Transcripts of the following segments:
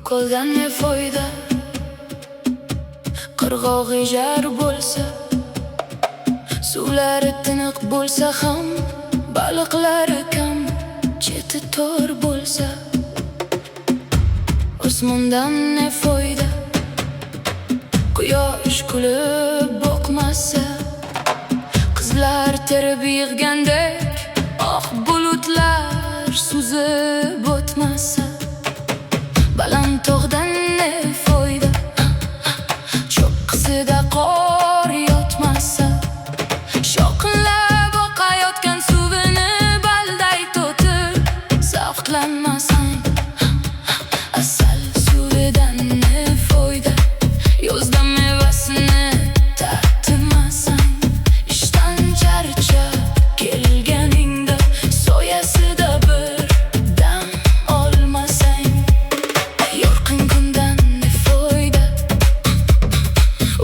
Qo'ldan ne foyda, qirg'og'i jar bo'lsa, suvlari tiniq bo'lsa ham, baliqlari kam, cheti tor bo'lsa. Osmondan ne foyda, quyosh kulib boqmasa, qizlar terib yig'gandek oq bulutlar suzib o'tmasa. Baland tog'dan ne foyda, cho'qqisida qor yotmasa, shoqinlab oqayotgan suvini balday totib zavqlanmasang. Asal suvidan ne foyda, yozda mevasini tatimasang. Ishdan charchab kelganingda soyasida bir dam olmasang. Yorqin kundan ne foyda,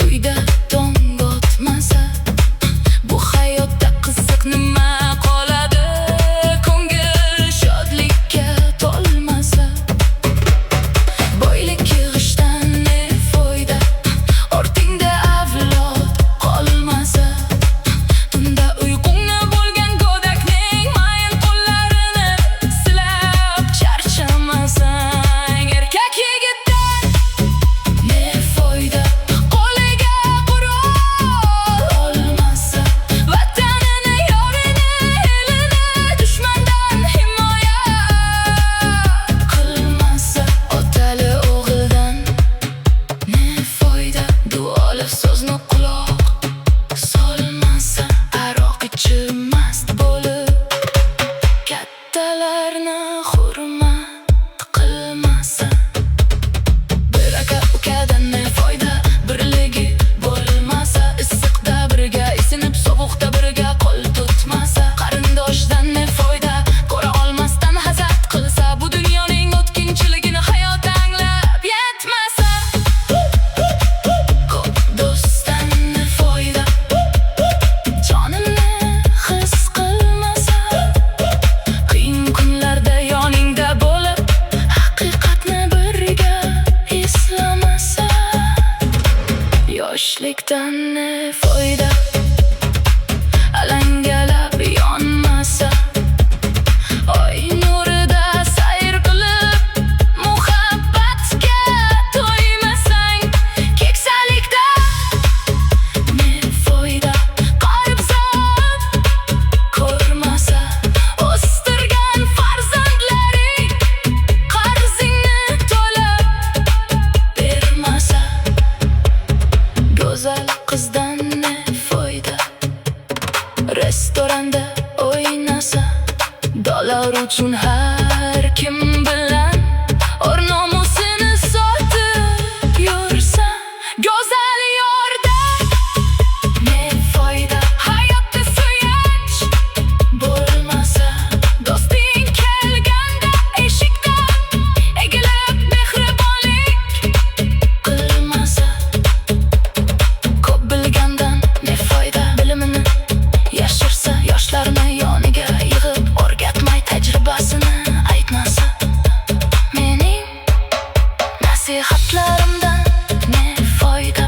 uyda tong botmasa, bu hayotda qiziq nima qoladi, ko'ngil shodlikka to'lmasa. Boylik yig'ishdan ne foyda, ortingda avlod qolmasa. Tunda uyqungni bo'lgan go'dakning mayin qo'llarini silab charchamasang. Erkak yigitdan ne foyda, qo'liga qurol olmasa, vatanini, yorini, elini dushmandan himoya qilmasa. Otali o'g'ildan ne foyda, duoli so'zni quloq solmasa. Aroq ichib mast bo'lib, kattalarni hurmat qilmasa. Bir aka ukadan ne foyda, birligi bo'lmasa, issiqda birga isinib, sovuqda birga qo'l tutmasa. Qarindoshdan ne foyda, ko'ra olmasdan hasad qilsa, bu dunyoning o'tkinchiligini hayot anglab yetmasa. Ko'p do'stdan ne foyda, jonini his qilmasa, qiyin kunlarda yoningda bo'lib, haqiqatni birga eslamasa. Yoshlikdan ne foyda, alangalab yonmasa, oy nurida sayr qilib, muhabbatga to'ymasang. Keksalikda ne foyda, qarib zot ko'rmasa, o'stirgan farzandlaring qarzingni to'lab bermasa. Go'zal qizdan ne foyda, restoranda o'ynasa, dollar uchun har kim bilan or nomusini sotib yursa. Go'zal yordan ne foyda, hayotda suyanch bo'lmasa, do'sting kelganda eshikdan egilib mehribonlik qilmasa. Ko'p bilgandan ne foyda, bilimini yashirsa, yoshlarni yoniga yig'ib o'rgatmay, tajribasini aytmasa. Mening nasihatlarimdan ne foyda,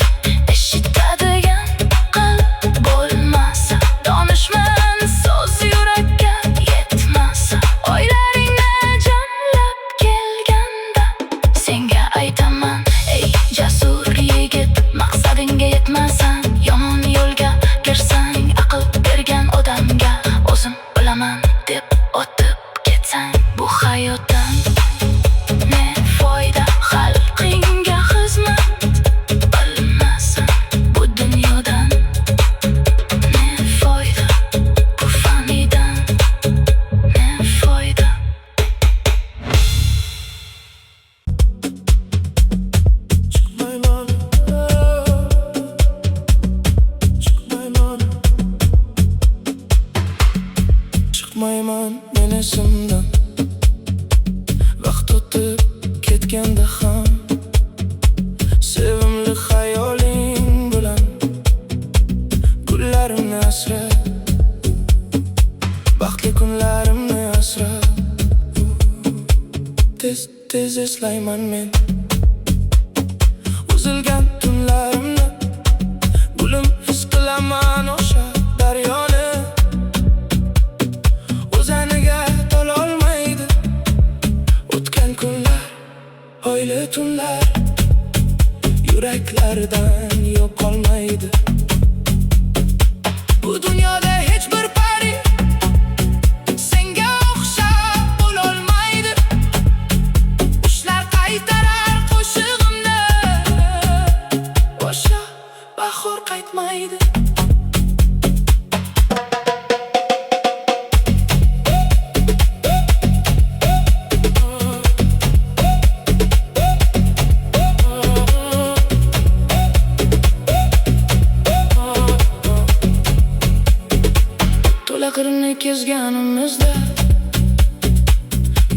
eshitadigan qalb bo'lmasa, donishmand so'z yurakka yetmasa. Oylaringni jamlab kelganda senga aytaman, ey jasur yigit, maqsadingga yetmasang, yomon yo'lga kirsang, aql bergan odamga o'zim bilaman deb o'tib ketsang. Bu hayotdan ne foyda, xalqingga xizmat qilmasang. Bu dunyodan ne foyda, bu fanidan ne foyda. Chiqmayman men esimdan, vaqt o'tib ketganda ham, sevimli xayoling bilan kunlarimni asrab, baxtli kunlarimni asrab. Tez eslayman men uzilgan tunlarimni gulim his qilaman o'sha daryoni. O'zaniga tololmaydi o'tgan kunlar, oyli tunlar, yuraklardan yo'qolmaydi. Bu dunyoda hech bir pari senga o'xshab bo'lolmaydi. Qushlar qaytarar qo'shig'imni, o'sha bahor qaytmaydi. To'laqirni kezganimizda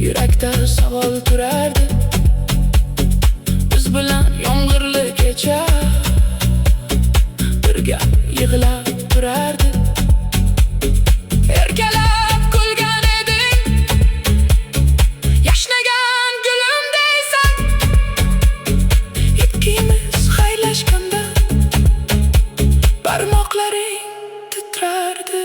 yurakda savol turardi. Biz bilan yomg'irli kecha birga yig'lab turardi. Erkalab kulgan eding, yashnagan gulim deysan. Ikkimiz xayrlashganda barmoqlaring titrardi.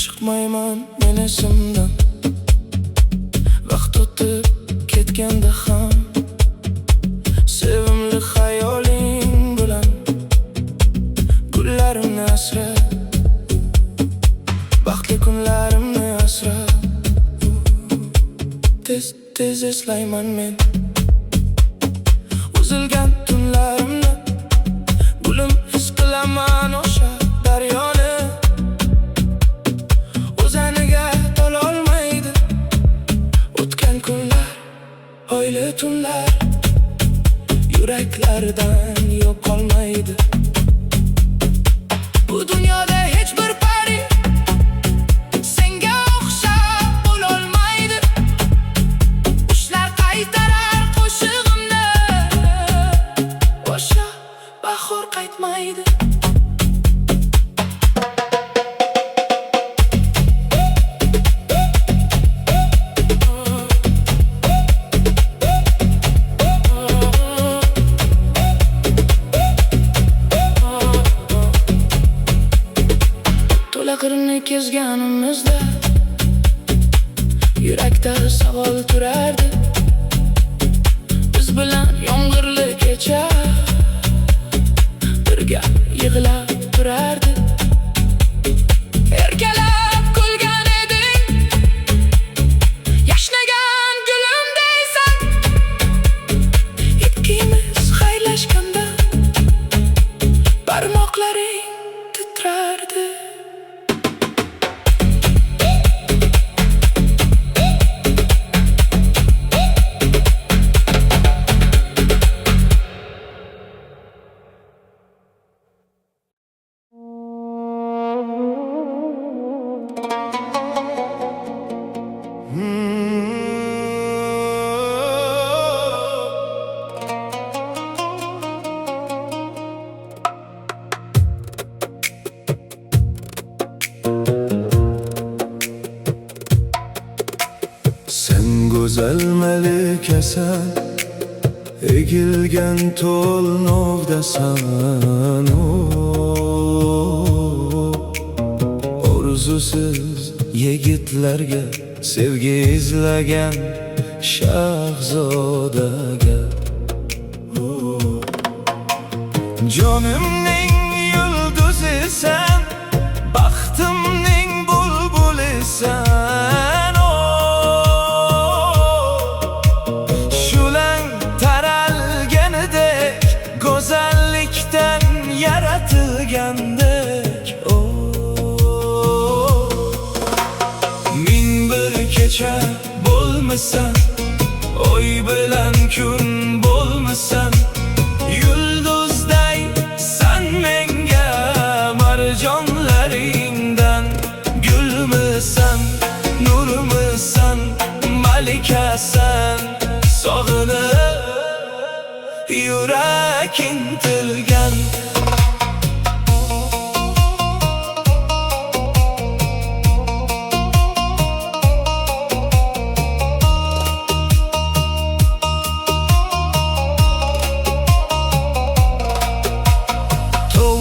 Chiqmayman men esimdan, vaqt o'tib ketganda ham sevimli xayoling bilan kunlarimni asra, baxtli kunlarimni asra. Tez eslayman men uzilgan tunlarimni, gulim his qilaman o'sha daryoni. O'zaniga tololmaydi o'tgan kunlar, oyli tunlar, yuraklardan yo'qolmaydi. Bu dunyoda hech bir pari senga o'xshab bo'lolmaydi. Qushlar qaytarar qo'shig'imni, o'sha bahor qaytmaydi. To'laqirni kezganimizda yurakda savol turardi. Biz bilan yomg'irli kecha birga yig'lab turardi. Erkalab kulgan eding, yashnagan gulim deysan. Ikkimiz xayrlashganda barmoqlaring titrardi. Sen go'zal malikasan, egilgan to'lnovdasan. Orzusiz yigitlarga sevgi izlagan shahzodaga. Jonimning yulduzisan, baxtimning bulbulisan. Shulang taralganidek, go'zallikdan yaratilgandek. Ming bir kecha bo'lmasan, oy bilan kun bo'lmasan, yulduzday san menga marjonlaringdan gulmisan.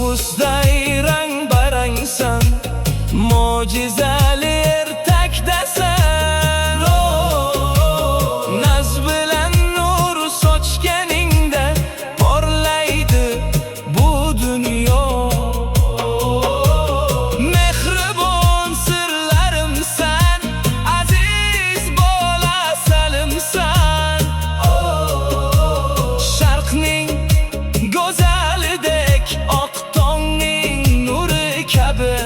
tovusday rang barangsan, mo'jizali ertakdasan. Naz bilan nur sochganingda porlaydi bu dunyo. Mehribon sirlarimsan, aziz bola salimsan. Sharqning go'zalidek, oq tongning nuri kabi.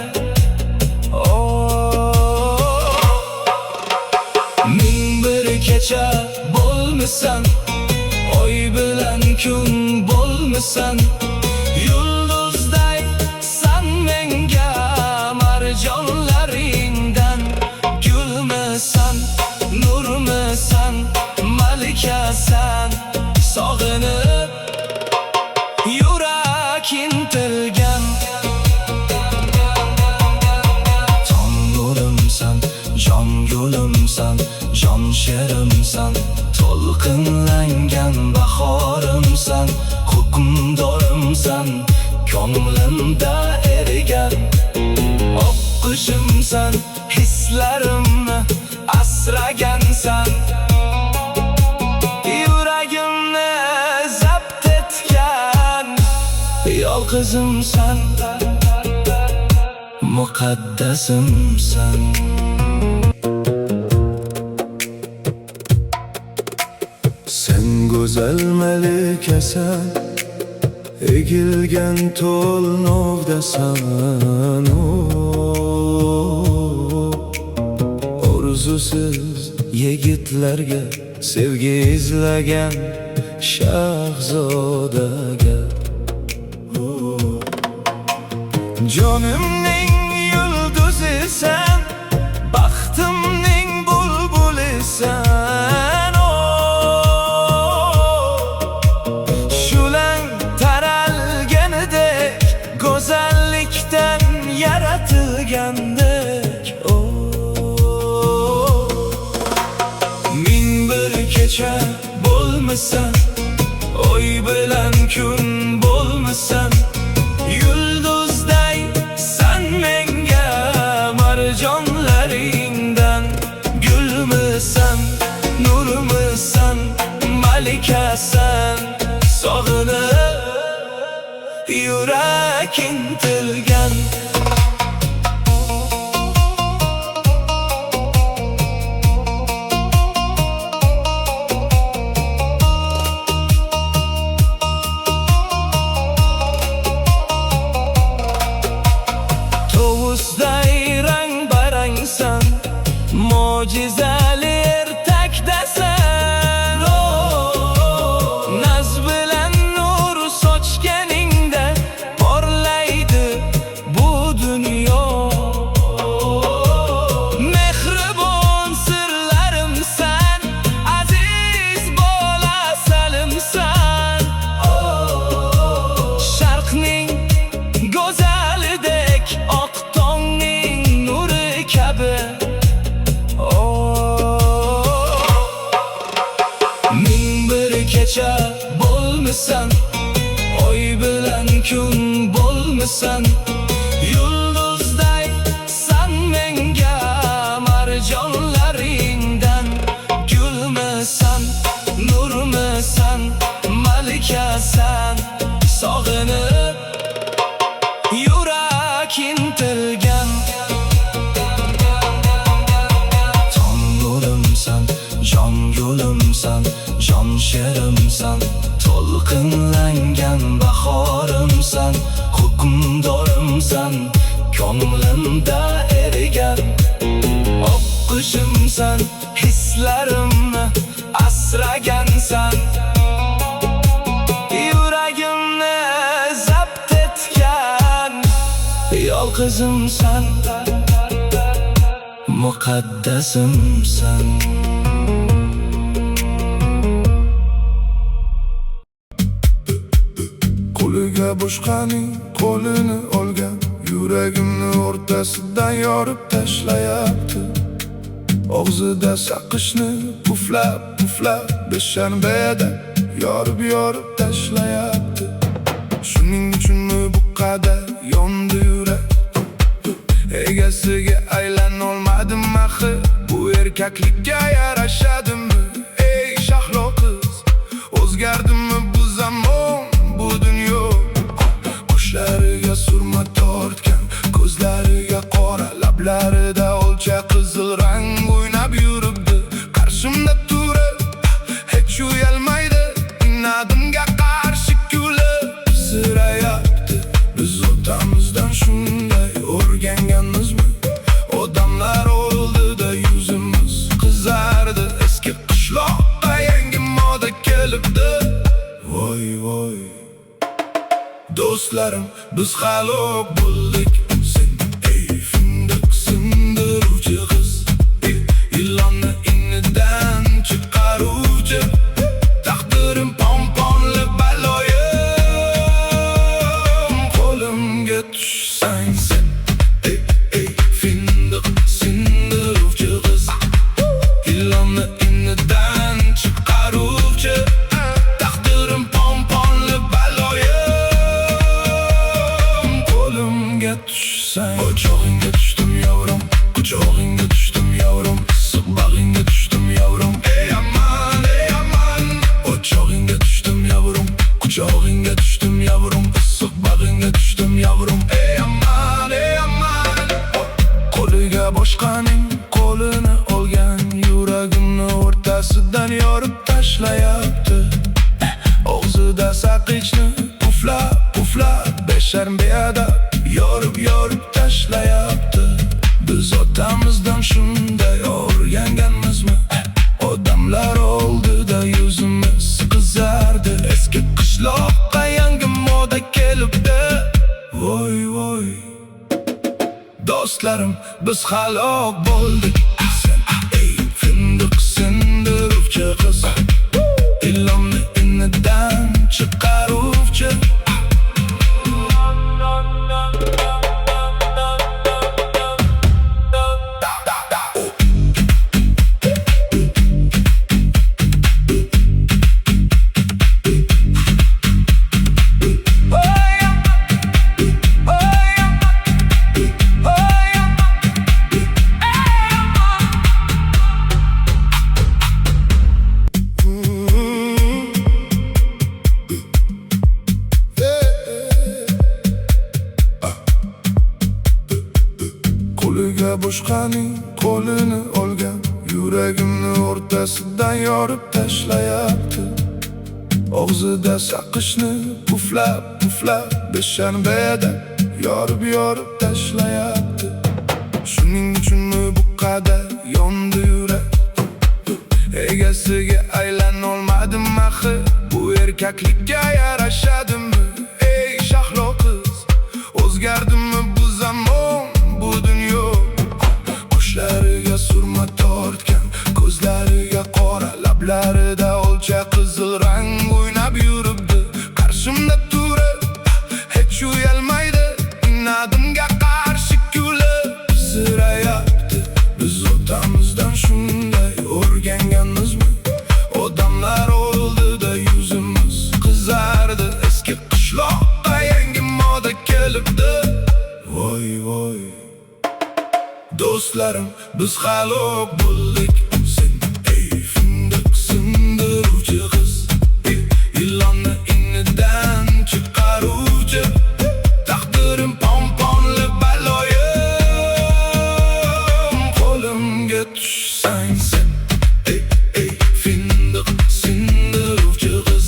Ming bir kecha bo'lmisan, oy bilan kun bo'lmisan. Yulduzday san menga marjonlaringdan. Gulmisan, nurmisan, malikasan. Sog'inib yurak intilgan. Tong nurimsan, jon gulimsan, jon sherimsan. To'lqinlangan bahorimsan, hukmdorimsan, ko'nglimda erigan. Oq qushimsan, hislarimni asragansan. Yuragimni zabt etgan yolg'izimsan, muqaddasimsan. Sen go'zal malikasan, egilgan to'lnovdasan. Orzusiz yigitlarga sevgi izlagan shahzodaga. Jonimning yulduzisan, baxtimning bulbulisan. Shulang taralganidek, go'zallikdan yaratilgandek. Ming bir kecha bo'lmisan, oy bilan kun bo'lmisan. Yulduzday san menga marjonlaringdan. Gulmisan, nurmisan, malikasan. Sog'inib yurak intilgan. Tovusday rang barangsan, mo'jizali ertakdasan. Naz bilan nur sochganingda porlaydi bu dunyo. Mehribon sirlarimsan, aziz bola salimsan. Sharqning go'zalidek, oq tongning nuri kabi. Ming bir kecha bo'lmisan, oy bilan kun bo'lmisan. Yulduzday san menga marjonlaringdan. Gulmisan, nurmisan, malikasan. Sog'inib yurak intilgan. Tong nurimsan, jon gulimsan, jon sherimsan. To'lqinlangan bahorimsan, hukmdorimsan, ko'nglimda erigan. Oq qushimsan, hislarimni asragansan. Yuragimni zabt etgan yolg'izimsan, muqaddasimsan. Qo'liga boshqaning qo'lini olgan, yuragimni o'rtasidan yorib tashlayapti. Og'zida saqishni puflab puflab, beshanbada yorib tashlayapti. Shuning uchunmi bu qadar yondi yurak. Egasiga aylanolmadim axir, bu erkaklikka yarashadimi? Ey shahlo qiz, o'zgardimi bu zamon, bu dunyo? Qoshlariga surma tortgan, ko'zlariga qora, lablarida olcha qizil rang o'ynab yuribdi. Qarshimda turib, hech uyalmaydi, inadimga qarshi kulib sirayapti. Biz otamizdan shunday o'rganganmizmi? Odamlar oldida yuzimiz qizardi. Eski qishloqqa yangi moda kelibdi. Voy voy do'stlarim, biz halok bo'ldik. Sen ey fındık sindiruvchi qiz, ilonni inidan chiqaruvchi, taqdirim pomponli baloyim. Qo'limga tushsang sen, ey fındık sindiruvchi qiz, ilonni inidan chiqaruvchi, taqdirim pomponli baloyim. Qo'limga tushsang, o'chog'ingga tushdim yavrum, quchog'ingga tushdim yavrum, issiq bag'ingga tushdim yavrum. Ey aman, ey aman, o'chog'ingga tushdim yavrum, quchog'ingga tushdim yavrum, issiq bag'ingga tushdim yavrum. Ey aman, ey aman. Qo'liga boshqaning qo'lini olgan, yuragimni o'rtasidan yorib tashlayapti. Og'zida saqichni puflab puflab, besharm beadab yorib tashlayapti. Biz otamizdan shunday o'rganganmizmi? Odamlar oldida yuzimiz qizardi. Eski qishloqqa yangi moda kelibdi. Voy voy do'stlarim, biz halok bo'ldik. Sen ey fındık sindiruvchi qiz, ilonni inidan chiqaruvchi, qo'liga boshqaning qo'lini olgan, yuragimni o'rtasidan yorib tashlayapti. Og'zida saqichni puflab puflab, besharm beadab yorib tashlayapti. Shuning uchunmi bu qadar yondi yurak? Egasiga aylanolmadim axir, bu erkaklikka yarashadimi? Ey shahlo qiz, o'zgardimi bu zamon, bu dunyo? Qoshlariga surma tortgan, ko'zlariga qora, lablarida olcha qizil rang o'ynab yuribdi. Qarshimda turib, hech uyalmaydi, inadimga qarshi kulib sirayapti. Biz otamizdan shunday o'rganganmizmi? Odamlar oldida yuzimiz qizardi. Eski qishloqqa yangi moda kelibdi. Voy voy do'stlarim, biz halok bo'ldik. Sen ey fındık sindiruvchi qiz, ilonni inidan chiqaruvchi, taqdirim pomponli baloyim. Qo'limga tushsang sen, ey fındık sindiruvchi qiz,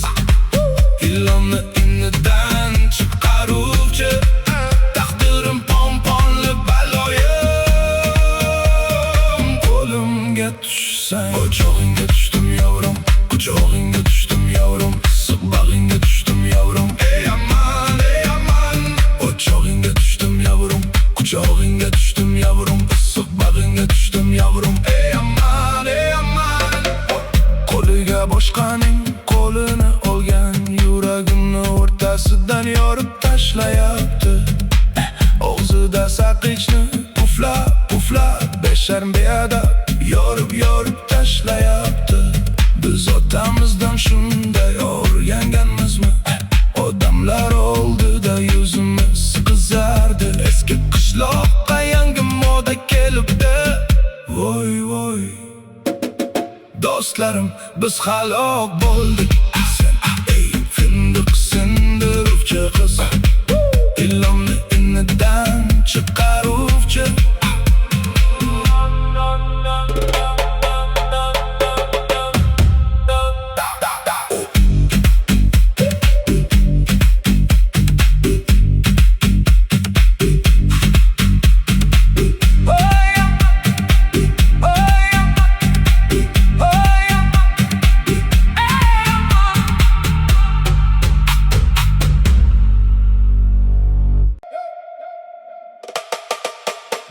ilonni inidan chiqaruvchi, taqdirim pomponli baloyim. Qo'limga tushsang, o'chog'ingga tushdim yavrum, quchog'ingga tushdim yavrum, issiq bag'ingga tushdim yavrum. Ey aman, ey aman, o'chog'ingga tushdim yavrum, quchog'ingga tushdim yavrum, issiq bag'ingga tushdim yavrum. Ey aman, ey aman. Qo'liga boshqaning qo'lini olgan, yuragimni o'rtasidan yorib tashlayapti. Og'zida saqichni puflab puflab, besharm beadab yorib tashlayapti. Biz otamizdan shunday o'rganganmizmi? Odamlar oldida yuzimiz dostlarim biz halok bo'ldik. Sen ey fındık sindiruvchi qiz, ilonni inidan chiqaruvchi.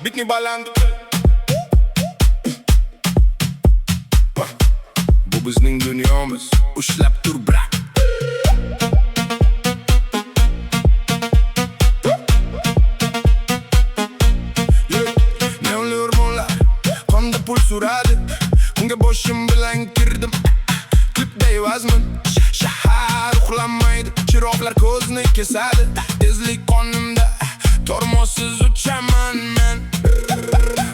Bitni balandı. Bu bizning dunyomiz, ushlab tur brak. Ne oluyor bunlar? Qonda pul so'radi. Unga boshim bilan kirdim. Klipda evazman. Shahar uxlamaydi. Chiroqlar ko'zni kesadi. Tezlik qonimda. Tormozsiz uchaman men.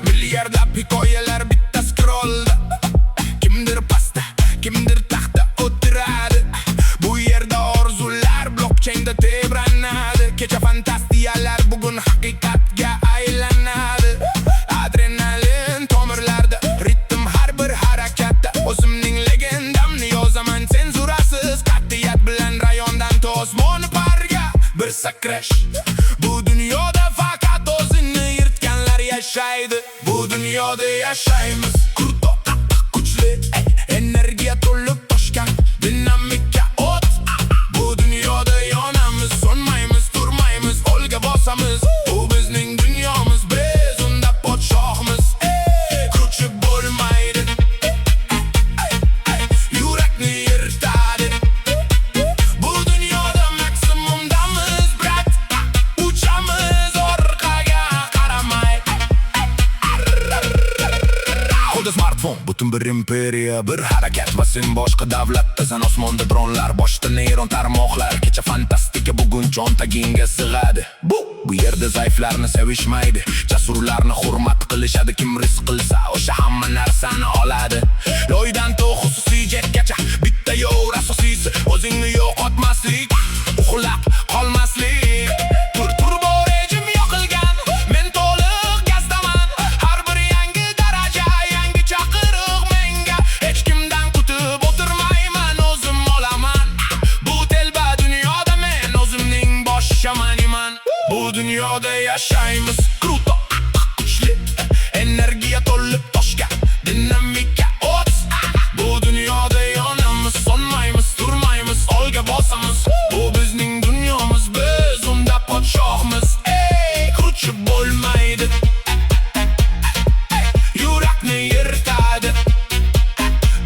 Milliardlab hikoyalar bitta scrollda. Kimdir pastda, kimdir taxtda o'tiradi. Bu yerda orzular blockchainda tebranadi. Kecha fantastiyalar bugun haqiqatga aylanadi. Adrenalin tomirlarda, ritm har bir harakatda. O'zimning legendamni yozaman senzurasiz, qat'iyat bilan rayondan to osmon parga bir sakrash. Bu dunyoda faqat o'zini yirtganlar yashaydi. Bu dunyoda yashaymiz. Kruto, kuchli, energiya to'lib toshgan dinamika o't. Bu dunyoda yonamiz, so'nmaymiz, turmaymiz, olga bosamiz. Bu bizning dunyomiz, biz unda podshohmiz. Ko'chib bo'lmaydi, yurakni yirtadi. Bu dunyoda maksimumdamiz, brat. Uchamiz orqaga qaramay. Qo'lda smartfon, butun bir imperiya, bir harakat va sen boshqa davlatdasan. Osmonda dronlar, boshda neyron tarmoqlar. Kecha fantastika, bugun cho'ntagingga sig'adi. Bu yerda zaiflarni sevishmaydi, jasurlarni hurmat qilishadi. Kim rizq qilsa, o'sha hamma narsani oladi. Loydan to xususiy jetgacha bitta yo'l asosiysi, o'zingni yo'qotmaslik, uxlab qolmaslik. Turbo rejim yoqilgan, men to'liq gazdaman. Har bir yangi daraja, yangi chaqiriq menga. Hech kimdan kutib o'tirmayman, o'zim olaman. Bu telba dunyoda men o'zimning bosh shamaniman. Bu dunyoda yashaymiz. Kruto, kuchli, energiya to'lib toshgan dinamika o't. Bu dunyoda yonamiz, so'nmaymiz, turmaymiz, olga bosamiz. Bu bizning dunyomiz, biz unda podshohmiz. Ko'chib bo'lmaydi, yurakni yirtadi.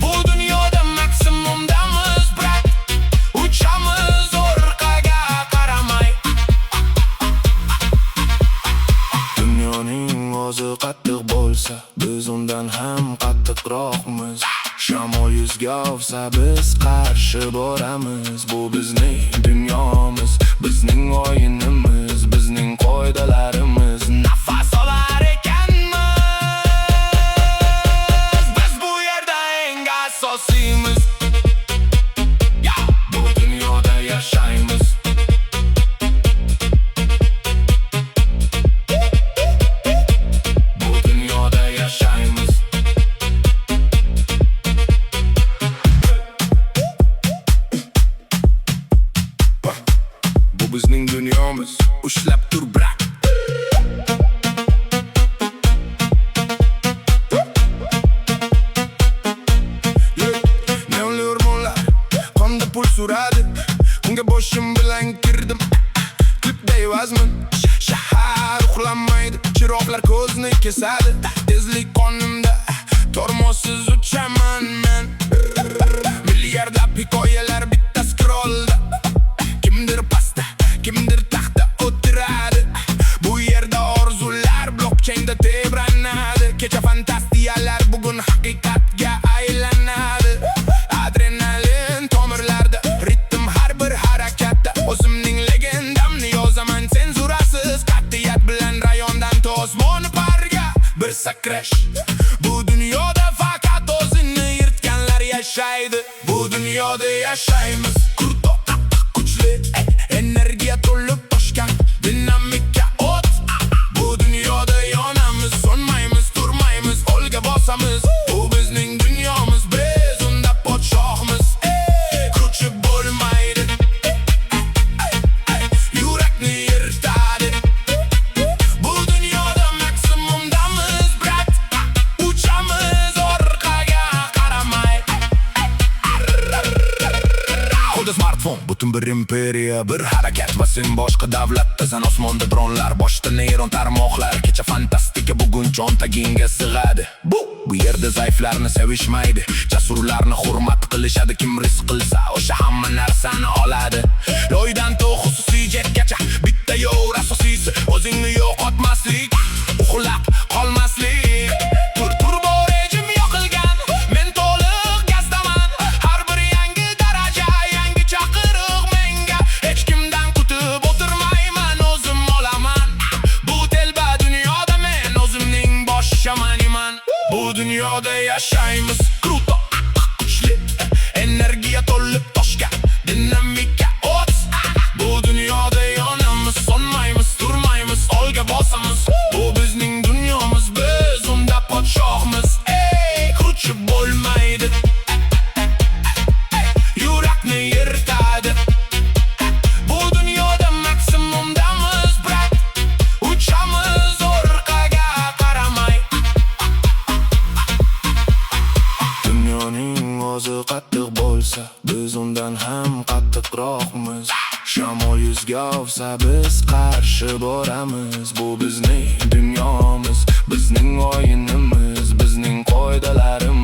Bu dunyoda maksimumdamiz, brat. Uchamiz orqaga qaramay. Dunyoning o'zi qattiq bo'lsa, biz undan ham qattiqroqmiz. Shamol yuzga ofsa, biz qarshi boramiz. Bu bizning dunyomiz, bizning o'yinimiz, bizning qoidalarimiz. Nafas olar ekanmiz, biz bu yerda eng asosiymiz. Bu dunyoda yashaymiz. Bu dunyoda yashaymiz. Bu bizning dunyomiz, ushlab tur brak. Ne oluyor bunlar? Qonda pul so'radi. Unga boshim bilan kirdim. Klipda evazman. Shahar uxlamaydi, chiroqlar ko'zni kesadi. Tezlik qonimda, tormozsiz uchaman men. Milliardlab hikoyalar bitta scrollda. Kimdir pastda, kimdir taxtda o'tiradi. Bu yerda orzular blockchainda tebranadi. Kecha fantastiyalar bugun haqiqatga aylanadi. Adrenalin tomirlarda, ritm har bir harakatda. O'zimning legendamni yozaman senzurasiz, qat'iyat bilan rayondan to osmon parga bir sakrash. Bu dunyoda faqat o'zini yirtganlar yashaydi. dunyoda yashaymiz. Kurto kuchli, energiya to'lib toshgan dinamika o't. Bu dunyoda yonamiz, so'nmaymiz, turmaymiz, olga bosamiz. Bu bizning dunyomiz, biz unda podshohmiz. Kuchi bo'lmaydi, yurakni yirtadi. Bu dunyoda maksimumdamiz, brat. Uchamiz orqaga qaramay. Qo'lda smartfon, butun bir imperiya, bir harakat va sen boshqa davlatda. San osmonda dronlar, boshda neyron tarmoqlar. Kecha fantastika, bugun cho'ntagingga sig'adi. Bu yerda zaiflarni sevishmaydi, jasurlarni hurmat qilishadi. Kim rizq qilsa, o'sha hamma narsani oladi. Loydan to xususiy jetgacha bitta yo'l asosiysi, o'zingni yo'qotmaslik, uxlab qolmaslik. Turbo rejim yoqilgan, men to'liq gazdaman. Har bir yangi daraja, yangi chaqiriq menga. Hech kimdan kutib o'tirmayman, o'zim olaman. Bu telba dunyoda men o'zimning bosh shamaniman. Bu dunyoda yashaymiz, kruto, kuchli, energiya to'lib toshgan dinamika o't. Bu dunyoda yonamiz, so'nmaymiz, turmaymiz, olga bosamiz. Bu bizning dunyomiz, biz unda podshohmiz. Kuchi bo'lmaydi, yurakni yirtadi. Bu dunyoda maksimumdamiz, brat. Uchamiz orqaga qaramay. Dunyoning o'zi qattiq bo'lsa, biz undan ham qattiqroqmiz. Shamol yuzga olsa, biz qarshi boramiz. Bu bizning dunyomiz, bizning o'yinimiz, bizning qoidalarimiz.